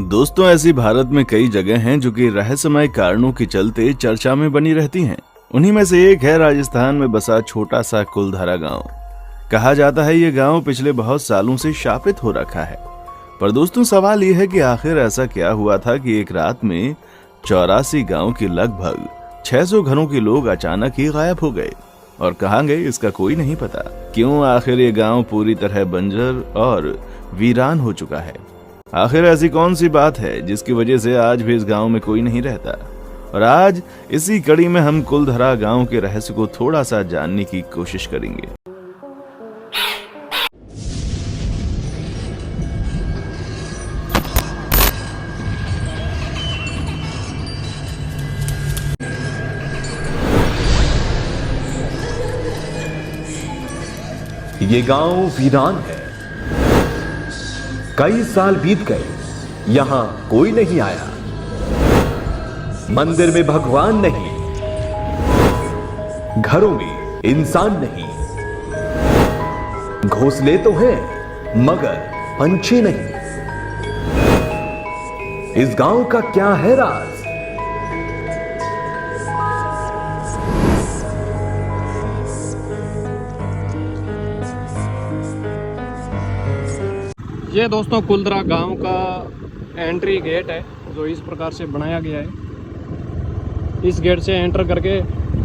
दोस्तों, ऐसी भारत में कई जगह हैं जो कि रहस्यमय कारणों के चलते चर्चा में बनी रहती हैं। उन्हीं में से एक है राजस्थान में बसा छोटा सा कुलधारा गांव। कहा जाता है ये गांव पिछले बहुत सालों से शापित हो रखा है। पर दोस्तों, सवाल ये है कि आखिर ऐसा क्या हुआ था कि एक रात में 84 गांव के लगभग 600 घरों के लोग अचानक ही गायब हो गए और कहाँ गए इसका कोई नहीं पता। क्यों आखिर ये गांव पूरी तरह बंजर और वीरान हो चुका है? आखिर ऐसी कौन सी बात है जिसकी वजह से आज भी इस गांव में कोई नहीं रहता? और आज इसी कड़ी में हम कुलधरा गांव के रहस्य को थोड़ा सा जानने की कोशिश करेंगे। ये गांव वीरान है। कई साल बीत गए, यहां कोई नहीं आया। मंदिर में भगवान नहीं, घरों में इंसान नहीं। घोंसले तो हैं मगर पंछी नहीं। इस गांव का क्या है राज? ये दोस्तों कुलधरा गांव का एंट्री गेट है जो इस प्रकार से बनाया गया है। इस गेट से एंटर करके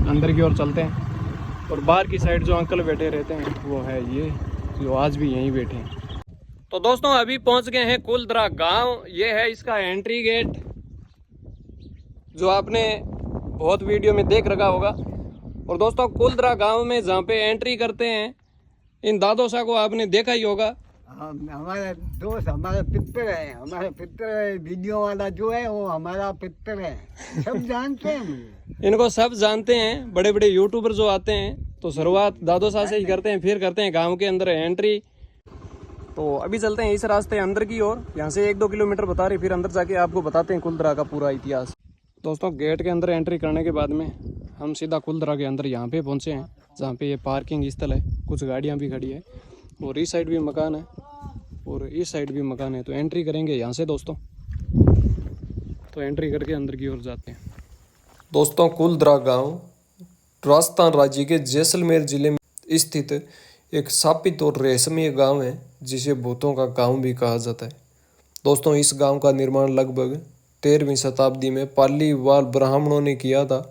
अंदर की ओर चलते हैं और बाहर की साइड जो अंकल बैठे रहते हैं वो है ये जो आज भी यहीं बैठे हैं। तो दोस्तों अभी पहुंच गए हैं कुलधरा गांव। ये है इसका एंट्री गेट जो आपने बहुत वीडियो में देख रखा होगा। और दोस्तों कुलधरा गांव में जहाँ पे एंट्री करते हैं इन दादोसा को आपने देखा ही होगा। हमारे दोस्त हमारे पितर है, हमारे पितर वीडियो वाला जो है वो हमारा पितर है। सब जानते हैं मुझे। इनको सब जानते हैं। बड़े बड़े यूट्यूबर जो आते हैं तो शुरुआत दादोसा से ही करते हैं, फिर करते हैं गांव के अंदर एंट्री। तो अभी चलते हैं इस रास्ते अंदर की ओर। यहाँ से 1-2 किलोमीटर बता रहे, फिर अंदर जाके आपको बताते हैं कुलधरा का पूरा इतिहास। दोस्तों गेट के अंदर एंट्री करने के बाद में हम सीधा कुलधरा के अंदर यहाँ पे पहुँचे हैं जहाँ पे ये पार्किंग स्थल है। कुछ गाड़ियाँ भी खड़ी है और इस साइड भी मकान है और इस साइड भी मकान है। तो एंट्री करेंगे यहाँ से दोस्तों। तो एंट्री करके अंदर की ओर जाते हैं। दोस्तों कुलधरा गांव राजस्थान राज्य के जैसलमेर जिले में स्थित एक शापित और रहस्यमय गांव है जिसे भूतों का गांव भी कहा जाता है। दोस्तों इस गांव का निर्माण लगभग 13वीं शताब्दी में पालीवाल ब्राह्मणों ने किया था,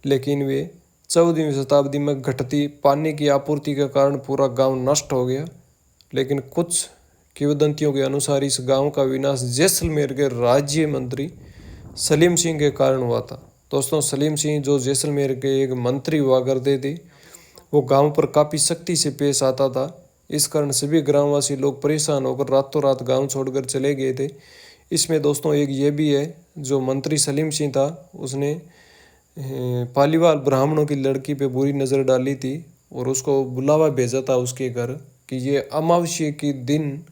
लेकिन वे 14वीं शताब्दी में घटती पानी की आपूर्ति के कारण पूरा गांव नष्ट हो गया। लेकिन कुछ किंवदंतियों के अनुसार इस गांव का विनाश जैसलमेर के राज्य मंत्री सलीम सिंह के कारण हुआ था। दोस्तों सलीम सिंह जो जैसलमेर के एक मंत्री हुआ करते थे, वो गांव पर काफ़ी सख्ती से पेश आता था। इस कारण सभी ग्रामवासी लोग परेशान होकर रातों रात गांव छोड़कर चले गए थे। इसमें दोस्तों एक ये भी है, जो मंत्री सलीम सिंह था उसने पालीवाल ब्राह्मणों की लड़की पे बुरी नज़र डाली थी और उसको बुलावा भेजा था उसके घर कि ये अमावस्या के दिन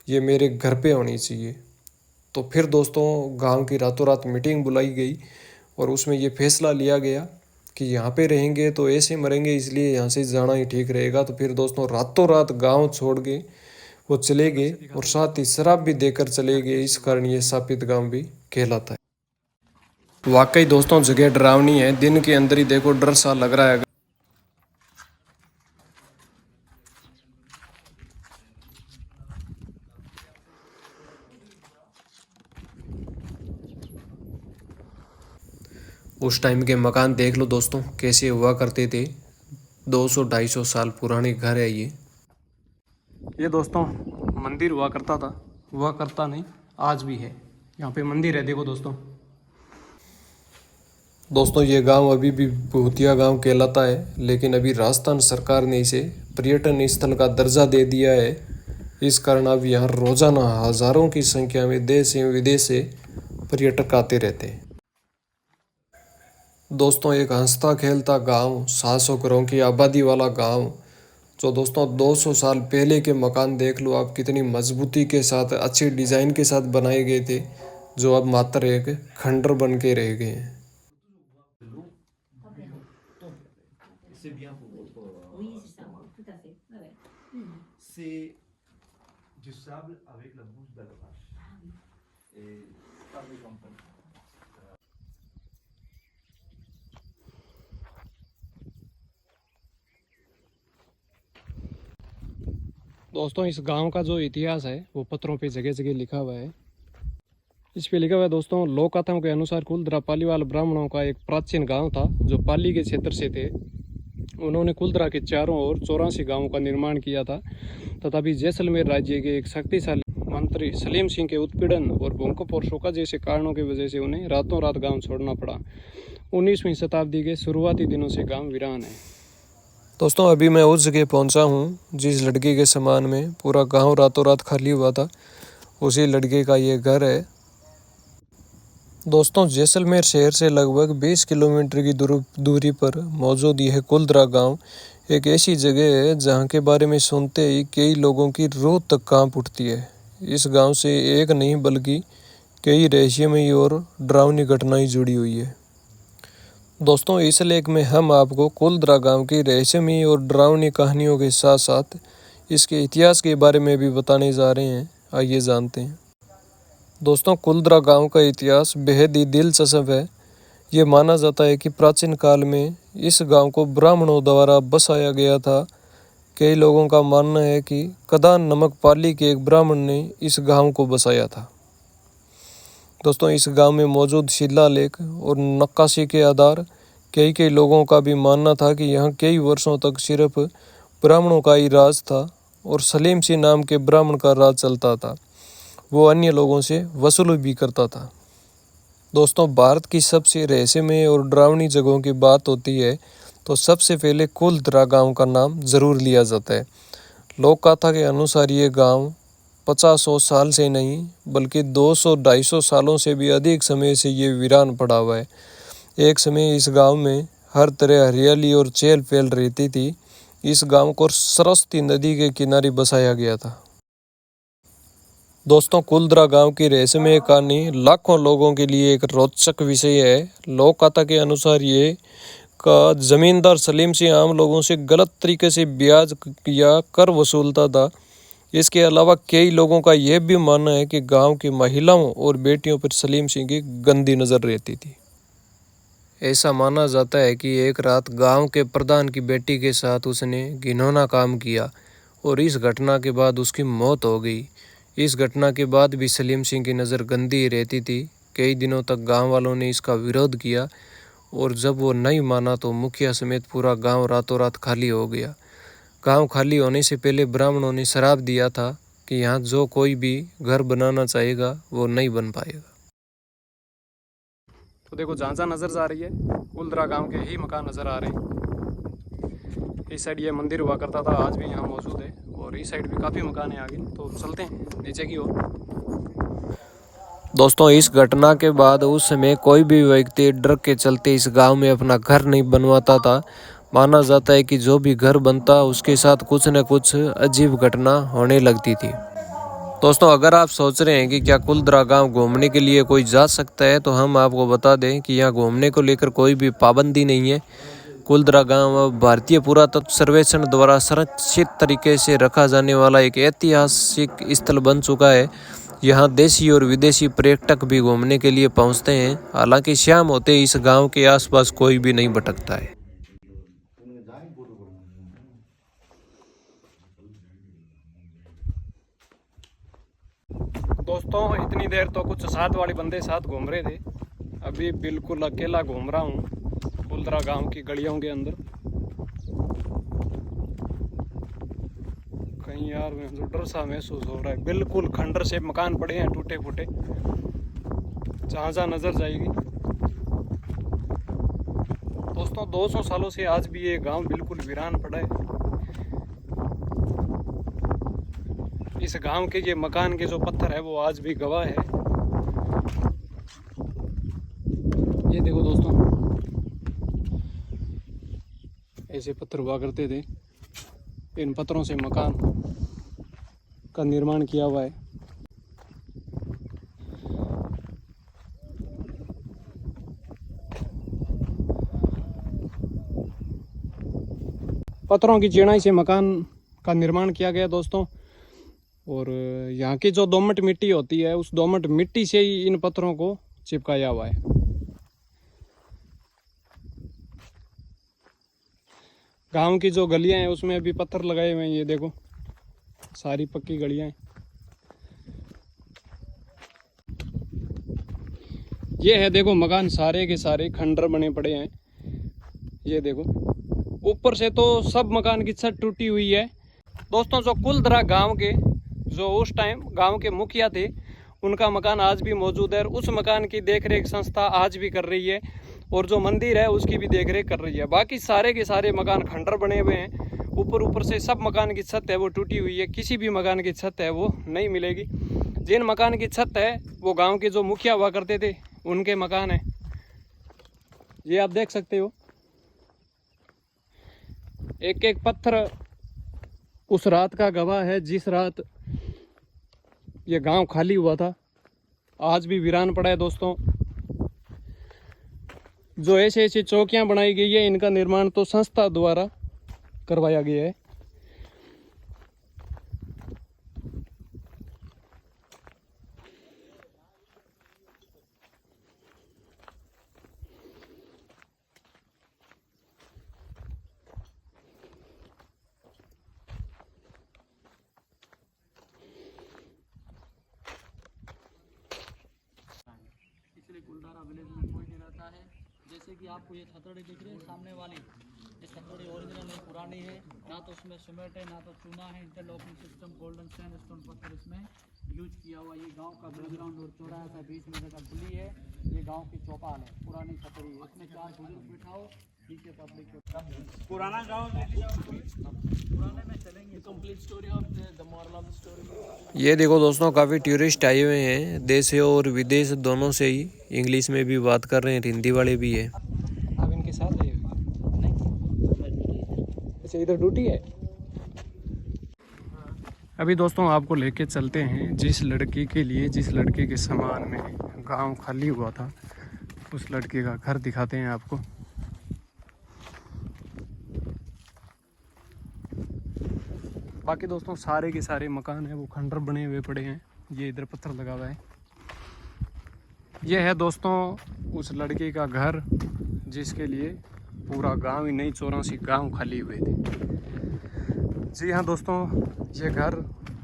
ये मेरे घर पे होनी चाहिए। तो फिर दोस्तों गांव की रातों रात मीटिंग बुलाई गई और उसमें ये फैसला लिया गया कि यहाँ पे रहेंगे तो ऐसे मरेंगे, इसलिए यहाँ से जाना ही ठीक रहेगा। तो फिर दोस्तों रातों रात गांव छोड़ के वो चले गए और साथ ही शराब भी देकर चले गए। इस कारण ये शापित गांव भी कहलाता है। वाकई दोस्तों जगह डरावनी है। दिन के अंदर ही देखो डर सा लग रहा है। उस टाइम के मकान देख लो दोस्तों कैसे हुआ करते थे। 200-250 साल पुराने घर है ये दोस्तों मंदिर हुआ करता था, हुआ करता नहीं आज भी है। यहाँ पे मंदिर है देखो दोस्तों। दोस्तों ये गांव अभी भी भूतिया गांव कहलाता है, लेकिन अभी राजस्थान सरकार ने इसे पर्यटन स्थल का दर्जा दे दिया है। इस कारण अब यहाँ रोजाना हजारों की संख्या में देश एवं विदेश से पर्यटक आते रहते हैं। दोस्तों एक हंसता खेलता गांव, 700 घरों की आबादी वाला गांव, जो दोस्तों 200 साल पहले के मकान देख लो आप कितनी मजबूती के साथ अच्छे डिज़ाइन के साथ बनाए गए थे, जो अब मात्र एक खंडर बन के रह गए हैं। दोस्तों इस गांव का जो इतिहास है वो पत्थरों पे जगह जगह लिखा हुआ है। इस पे लिखा हुआ है दोस्तों, लोक कथाओं के अनुसार कुलधरा पालीवाल ब्राह्मणों का एक प्राचीन गांव था जो पाली के क्षेत्र से थे। उन्होंने कुलधरा के चारों ओर 84 गांवों का निर्माण किया था। तथापि जैसलमेर राज्य के एक शक्तिशाली मंत्री सलीम सिंह के उत्पीड़न और भूकंप और शोका जैसे कारणों की वजह से उन्हें रातों रात गाँव छोड़ना पड़ा। 19वीं शताब्दी के शुरुआती दिनों से गाँव वीरान है। दोस्तों अभी मैं उस जगह पहुंचा हूं जिस लड़के के समान में पूरा गांव रातों रात खाली हुआ था। उसी लड़के का ये घर है। दोस्तों जैसलमेर शहर से लगभग 20 किलोमीटर की दूरी पर मौजूद यह कुलधरा गांव एक ऐसी जगह है जहां के बारे में सुनते ही कई लोगों की रूह तक कांप उठती है। इस गांव से एक नहीं बल्कि कई रहस्यमयी और डरावनी घटनाएं जुड़ी हुई है। दोस्तों इस लेख में हम आपको कुलधरा गांव की रहस्यमयी और डरावनी कहानियों के साथ साथ इसके इतिहास के बारे में भी बताने जा रहे हैं। आइए जानते हैं। दोस्तों कुलधरा गांव का इतिहास बेहद ही दिलचस्प है। ये माना जाता है कि प्राचीन काल में इस गांव को ब्राह्मणों द्वारा बसाया गया था। कई लोगों का मानना है कि कदान नामक पाली के एक ब्राह्मण ने इस गांव को बसाया था। दोस्तों इस गांव में मौजूद शिलालेख और नक्काशी के आधार कई लोगों का भी मानना था कि यहाँ कई वर्षों तक सिर्फ ब्राह्मणों का ही राज था और सलीम सिंह नाम के ब्राह्मण का राज चलता था। वो अन्य लोगों से वसूल भी करता था। दोस्तों भारत की सबसे रहस्यमय और डरावनी जगहों की बात होती है तो सबसे पहले कुलधरा गांव का नाम जरूर लिया जाता है। लोक कथा के अनुसार ये गांव 50-100 साल से नहीं बल्कि 200-250 सालों से भी अधिक समय से ये वीरान पड़ा हुआ है। एक समय इस गांव में हर तरह हरियाली और चहल पहल रहती थी। इस गांव को सरस्वती नदी के किनारे बसाया गया था। दोस्तों कुलधरा गांव की रहस्यमय कहानी लाखों लोगों के लिए एक रोचक विषय है। लोक कथा के अनुसार ये का जमींदार सलीम सिंह आम लोगों से गलत तरीके से ब्याज या कर वसूलता था। इसके अलावा कई लोगों का यह भी मानना है कि गांव की महिलाओं और बेटियों पर सलीम सिंह की गंदी नज़र रहती थी। ऐसा माना जाता है कि एक रात गांव के प्रधान की बेटी के साथ उसने घिनौना काम किया और इस घटना के बाद उसकी मौत हो गई। इस घटना के बाद भी सलीम सिंह की नज़र गंदी रहती थी। कई दिनों तक गांव वालों ने इसका विरोध किया और जब वो नहीं माना तो मुखिया समेत पूरा गांव रातों रात खाली हो गया। गांव खाली होने से पहले ब्राह्मणों ने श्राप दिया था कि यहाँ जो कोई भी घर बनाना चाहेगा वो नहीं बन पाएगा। तो देखो जहाँ जहाँ नज़र जा रही है कुलधरा गांव के ही मकान नज़र आ रहे हैं। इस साइड ये मंदिर हुआ करता था, आज भी यहाँ मौजूद है और इस साइड भी काफ़ी मकान है आगे। तो चलते हैं नीचे की ओर। दोस्तों इस घटना के बाद उस समय कोई भी व्यक्ति डर के चलते इस गांव में अपना घर नहीं बनवाता था। माना जाता है कि जो भी घर बनता उसके साथ कुछ न कुछ अजीब घटना होने लगती थी। दोस्तों अगर आप सोच रहे हैं कि क्या कुलधरा गांव घूमने के लिए कोई जा सकता है तो हम आपको बता दें कि यहाँ घूमने को लेकर कोई भी पाबंदी नहीं है। कुलधरा गांव भारतीय पुरातत्व सर्वेक्षण द्वारा संरक्षित तरीके से रखा जाने वाला एक ऐतिहासिक स्थल बन चुका है। यहाँ देशी और विदेशी पर्यटक भी घूमने के लिए पहुँचते हैं। हालांकि शाम होते इस गांव के आसपास कोई भी नहीं भटकता है। दोस्तों इतनी देर तो कुछ साथ वाले बंदे साथ घूम रहे थे, अभी बिल्कुल अकेला घूम रहा हूँ कुलधरा गांव की गलियों के अंदर। कहीं यार मुझे डर सा महसूस हो रहा है। बिल्कुल खंडर से मकान पड़े हैं टूटे फूटे, जहाँ जहाँ नजर जाएगी। दोस्तों 200 सालों से आज भी ये गांव बिल्कुल वीरान पड़ा है। इस गांव के ये मकान के जो पत्थर है वो आज भी गवाह है। ये देखो दोस्तों ऐसे पत्थर हुआ करते थे। इन पत्थरों से मकान का निर्माण किया हुआ है। पत्थरों की चिनाई से मकान का निर्माण किया गया। दोस्तों और यहाँ की जो दोमट मिट्टी होती है उस दोमट मिट्टी से ही इन पत्थरों को चिपकाया हुआ है। गांव की जो गलियां हैं उसमें अभी पत्थर लगाए हुए हैं, ये देखो सारी पक्की गलियां हैं। ये है देखो मकान सारे के सारे खंडर बने पड़े हैं। ये देखो ऊपर से तो सब मकान की छत टूटी हुई है। दोस्तों जो कुलधरा गांव के जो उस टाइम गांव के मुखिया थे उनका मकान आज भी मौजूद है और उस मकान की देखरेख संस्था आज भी कर रही है और जो मंदिर है उसकी भी देखरेख कर रही है। बाकी सारे के सारे मकान खंडर बने हुए हैं। ऊपर से सब मकान की छत है वो टूटी हुई है। किसी भी मकान की छत है वो नहीं मिलेगी। जिन मकान की छत है वो गांव के जो मुखिया हुआ करते थे उनके मकान है। ये आप देख सकते हो एक एक पत्थर उस रात का गवाह है जिस रात ये गांव खाली हुआ था। आज भी वीरान पड़ा है। दोस्तों जो ऐसे ऐसे चौकियां बनाई गई है इनका निर्माण तो संस्था द्वारा करवाया गया है। इसलिए कुलधारा विलेज में कोई नहीं रहता है। जैसे कि आपको ये छतड़ी दिख रही है सामने वाली, ये छतड़ी ओरिजिनल है, पुरानी है, ना तो उसमें सीमेंट है ना तो चूना है। इंटरलॉकिंग सिस्टम गोल्डन सैंडस्टोन पत्थर इसमें यूज किया हुआ। ये गांव का बैकग्राउंड और चौराहा का बीच में जगह खुली है। ये गांव की चौपाल है, पुरानी छतरी है। इसमें 4 बुजुर्ग बिठाओ, नीचे पब्लिक पुराना गाँव पुराने में चलेंगे। Complete story of the moral of the story. ये देखो दोस्तों काफ़ी टूरिस्ट आए हुए हैं देश से और विदेश दोनों से ही। इंग्लिश में भी बात कर रहे हैं, हिंदी वाले भी है। आप इनके साथ आए अच्छा इधर ड्यूटी है। अभी दोस्तों आपको लेके चलते हैं जिस लड़की के लिए जिस लड़के के समान में गांव खाली हुआ था उस लड़के का घर दिखाते हैं आपको। बाकी दोस्तों सारे के सारे मकान है वो खंडर बने हुए पड़े हैं। ये इधर पत्थर लगा हुआ है। ये है दोस्तों उस लड़के का घर जिसके लिए पूरा गांव ही नहीं 84 गांव खाली हुए थे। जी हाँ दोस्तों ये घर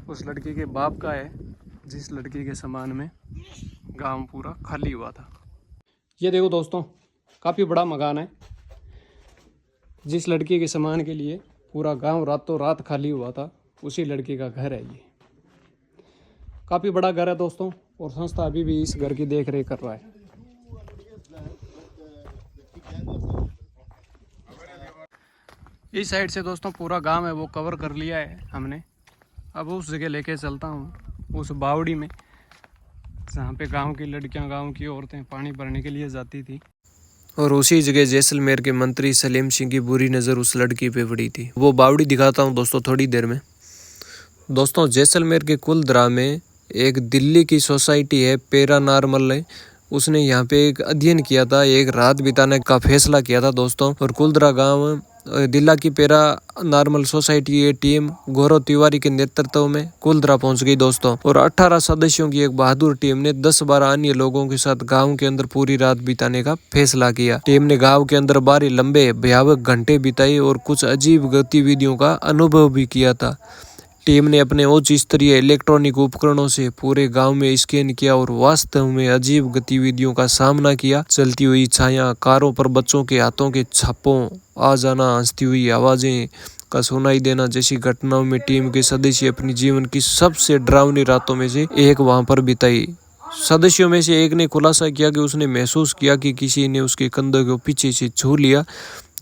उस लड़के के बाप का है जिस लड़के के समान में गांव पूरा खाली हुआ था। ये देखो दोस्तों काफ़ी बड़ा मकान है। जिस लड़के के समान के लिए पूरा गांव रातों रात खाली हुआ था उसी लड़के का घर है। ये काफ़ी बड़ा घर है दोस्तों और संस्था अभी भी इस घर की देख रेख कर रहा है। इस साइड से दोस्तों पूरा गांव है वो कवर कर लिया है हमने। अब उस जगह लेके चलता हूँ उस बावड़ी में जहाँ पे गांव की लड़कियाँ गांव की औरतें पानी भरने के लिए जाती थी। और उसी जगह जैसलमेर के मंत्री सलीम सिंह की बुरी नज़र उस लड़की पे पड़ी थी। वो बावड़ी दिखाता हूँ दोस्तों थोड़ी देर में। दोस्तों जैसलमेर के कुलधरा में एक दिल्ली की सोसाइटी है पैरानॉर्मल, उसने यहाँ पे एक अध्ययन किया था, एक रात बिताने का फैसला किया था दोस्तों। और कुलधरा गांव दिल्ला की पैरानॉर्मल सोसाइटी की टीम गौरव तिवारी के नेतृत्व में कुलधरा पहुंच गई दोस्तों। और 18 सदस्यों की एक बहादुर टीम ने 10-12 अन्य लोगों के साथ गांव के अंदर पूरी रात बिताने का फैसला किया। टीम ने गांव के अंदर 12 लंबे भयावह घंटे बिताए और कुछ अजीब गतिविधियों का अनुभव भी किया था। टीम ने अपने उच्च स्तरीय इलेक्ट्रॉनिक उपकरणों से पूरे गांव में स्कैन किया और वास्तव में अजीब गतिविधियों का सामना किया। चलती हुई छाया, कारों पर बच्चों के हाथों के छापों आ जाना, हंसती हुई आवाजें का सुनाई देना जैसी घटनाओं में टीम के सदस्य अपनी जीवन की सबसे डरावनी रातों में से एक वहां पर बिताई। सदस्यों में से एक ने खुलासा किया कि उसने महसूस किया कि किसी ने उसके कंधे को पीछे से छू लिया।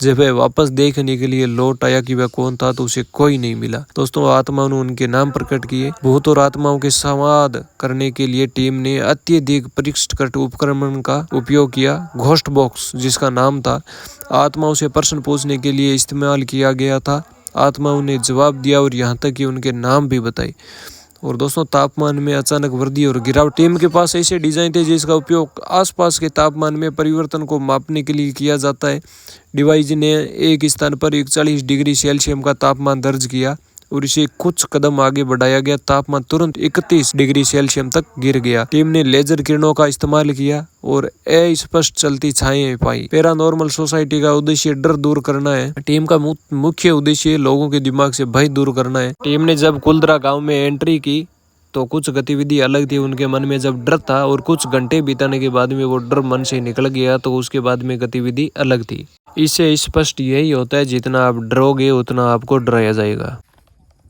जब वह वापस देखने के लिए लौट आया कि वह कौन था तो उसे कोई नहीं मिला। दोस्तों आत्माओं ने उनके नाम प्रकट किए। भूत और आत्माओं के संवाद करने के लिए टीम ने अत्यधिक परिष्कृत उपकरण का उपयोग किया। घोस्ट बॉक्स जिसका नाम था आत्माओं से प्रश्न पूछने के लिए इस्तेमाल किया गया था। आत्माओं ने जवाब दिया और यहाँ तक कि उनके नाम भी बताए। और दोस्तों तापमान में अचानक वृद्धि और गिरावट। टीम के पास ऐसे डिजाइन थे जिसका उपयोग आसपास के तापमान में परिवर्तन को मापने के लिए किया जाता है। डिवाइस ने एक स्थान पर 41 डिग्री सेल्सियस का तापमान दर्ज किया। और इसे कुछ कदम आगे बढ़ाया गया। तापमान तुरंत 31 डिग्री सेल्सियस तक गिर गया। टीम ने लेजर किरणों का इस्तेमाल किया और अस्पष्ट चलती छाएं पाई। पैरानॉर्मल सोसाइटी का उद्देश्य डर दूर करना है। टीम का मुख्य उद्देश्य लोगों के दिमाग से भय दूर करना है। टीम ने जब कुलधरा गांव में एंट्री की तो कुछ गतिविधि अलग थी उनके मन में जब डर था, और कुछ घंटे बीतने के बाद में वो डर मन से निकल गया तो उसके बाद में गतिविधि अलग थी। इससे स्पष्ट यही होता है जितना आप डरोगे उतना आपको डराया जाएगा।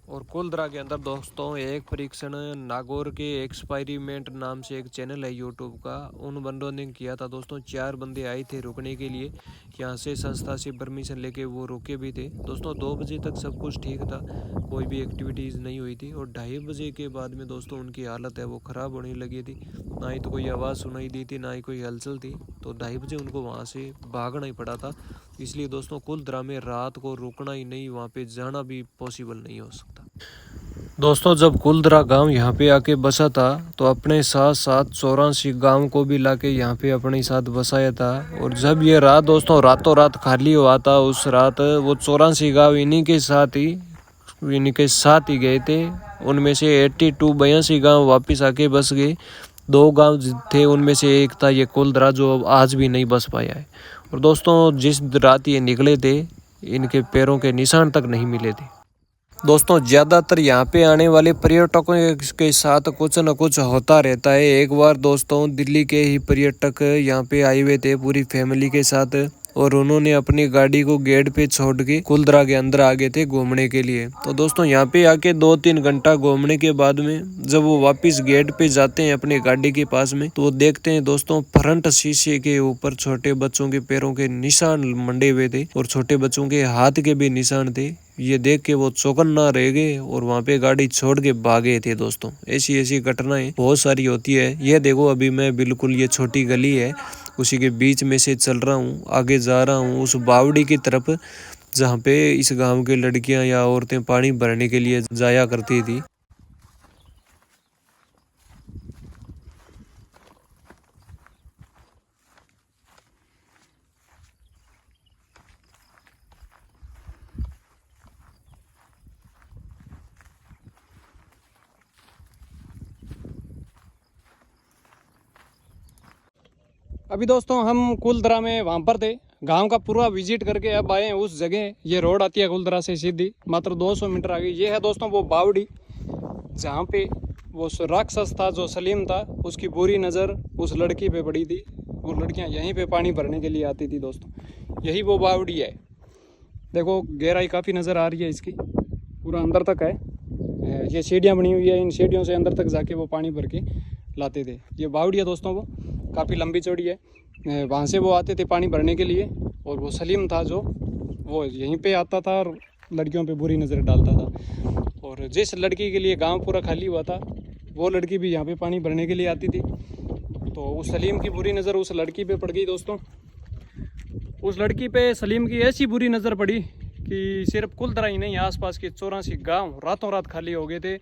और कुलधरा के अंदर दोस्तों एक परीक्षण नागौर के एक्सपेरिमेंट नाम से एक चैनल है यूट्यूब का, उन बंदों ने किया था दोस्तों। 4 बंदे आए थे रुकने के लिए, यहाँ से संस्था से परमिशन लेके वो रुके भी थे दोस्तों। 2 बजे तक सब कुछ ठीक था, कोई भी एक्टिविटीज़ नहीं हुई थी। और 2:30 बजे के बाद में दोस्तों उनकी हालत है वो ख़राब होने लगी थी। ना ही तो कोई आवाज़ सुनाई दी थी, ना ही कोई हलचल थी। तो 2:30 बजे उनको वहाँ से भागना ही पड़ा था। इसलिए दोस्तों कुलधरा में रात को रुकना ही नहीं, वहाँ पे जाना भी पॉसिबल नहीं हो सकता। दोस्तों जब कुलधरा गांव यहाँ पे आके बसा था तो अपने साथ साथ 84 गांव को भी लाके यहाँ पे अपने साथ बसाया था। और जब ये रात दोस्तों रातों रात खाली हुआ था, उस रात वो 84 गांव इन्हीं के साथ ही गए थे। उनमें से 82 गांव वापस आके बस गए। 2 गांव थे, उनमें से एक था ये कुलधरा जो आज भी नहीं बस पाया है। और दोस्तों जिस रात ये निकले थे इनके पैरों के निशान तक नहीं मिले थे। दोस्तों ज़्यादातर यहाँ पे आने वाले पर्यटकों के साथ कुछ न कुछ होता रहता है। एक बार दोस्तों दिल्ली के ही पर्यटक यहाँ पे आए हुए थे पूरी फैमिली के साथ, और उन्होंने अपनी गाड़ी को गेट पे छोड़ के कुलधरा के अंदर आ गए थे घूमने के लिए। तो दोस्तों यहाँ पे आके 2-3 घंटा घूमने के बाद में जब वो वापस गेट पे जाते हैं अपनी गाड़ी के पास में, तो वो देखते हैं दोस्तों फ्रंट शीशे के ऊपर छोटे बच्चों के पैरों के निशान मंडे हुए थे और छोटे बच्चों के हाथ के भी निशान थे। ये देख के वो चौकन्ना रह गए और वहाँ पे गाड़ी छोड़ के भागे थे। दोस्तों ऐसी घटनाएं बहुत सारी होती है। ये देखो अभी मैं बिल्कुल ये छोटी गली है उसी के बीच में से चल रहा हूँ, आगे जा रहा हूँ उस बावड़ी की तरफ जहाँ पे इस गांव के लड़कियां या औरतें पानी भरने के लिए जाया करती थी। अभी दोस्तों हम कुलधरा में वहाँ पर थे, गांव का पूरा विजिट करके अब आए हैं उस जगह। ये रोड आती है कुलधरा से सीधी, मात्र 200 मीटर आगे। ये है दोस्तों वो बावड़ी जहाँ पे वो राक्षस था जो सलीम था, उसकी बुरी नज़र उस लड़की पे पड़ी थी और लड़कियाँ यहीं पे पानी भरने के लिए आती थी। दोस्तों यही वो बावड़ी है। देखो गहराई काफ़ी नज़र आ रही है इसकी, पूरा अंदर तक है। ये सीढ़ियाँ बनी हुई है, इन सीढ़ियों से अंदर तक जाके वो पानी भर के लाते थे। ये बावड़ी है दोस्तों, वो काफ़ी लंबी चौड़ी है। वहाँ से वो आते थे पानी भरने के लिए, और वो सलीम था जो वो यहीं पे आता था और लड़कियों पे बुरी नज़र डालता था। और जिस लड़की के लिए गांव पूरा खाली हुआ था वो लड़की भी यहाँ पे पानी भरने के लिए आती थी। तो उस सलीम की बुरी नज़र उस लड़की पे पड़ गई। दोस्तों उस लड़की पे सलीम की ऐसी बुरी नज़र पड़ी कि सिर्फ कुलधरा ही नहीं, आसपास के 84 गाँव रातों रात खाली हो गए थे।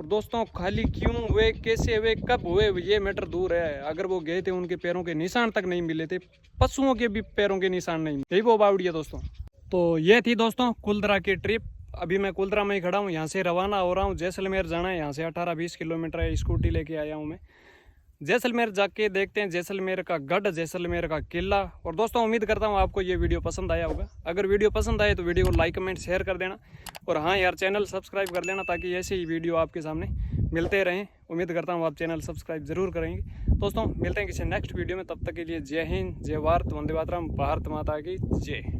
और दोस्तों खाली क्यों हुए, कैसे हुए, कब हुए, ये मैटर दूर है। अगर वो गए थे उनके पैरों के निशान तक नहीं मिले थे, पशुओं के भी पैरों के निशान नहीं मिले। यही वो बावड़ी है दोस्तों। तो ये थी दोस्तों कुलधरा की ट्रिप। अभी मैं कुलधरा में ही खड़ा हूँ, यहाँ से रवाना हो रहा हूँ। जैसलमेर जाना है, यहाँ से 18-20 किलोमीटर है। स्कूटी लेके आया हूँ मैं। जैसलमेर जाके देखते हैं जैसलमेर का गढ़, जैसलमेर का किला। और दोस्तों उम्मीद करता हूँ आपको ये वीडियो पसंद आया होगा। अगर वीडियो पसंद आए तो वीडियो को लाइक कमेंट शेयर कर देना, और हाँ यार चैनल सब्सक्राइब कर लेना ताकि ऐसे ही वीडियो आपके सामने मिलते रहें। उम्मीद करता हूँ आप चैनल सब्सक्राइब जरूर करेंगे। दोस्तों मिलते हैं किसी नेक्स्ट वीडियो में, तब तक के लिए जय हिंद, जय भारत, वंदे मातरम, भारत माता की जय।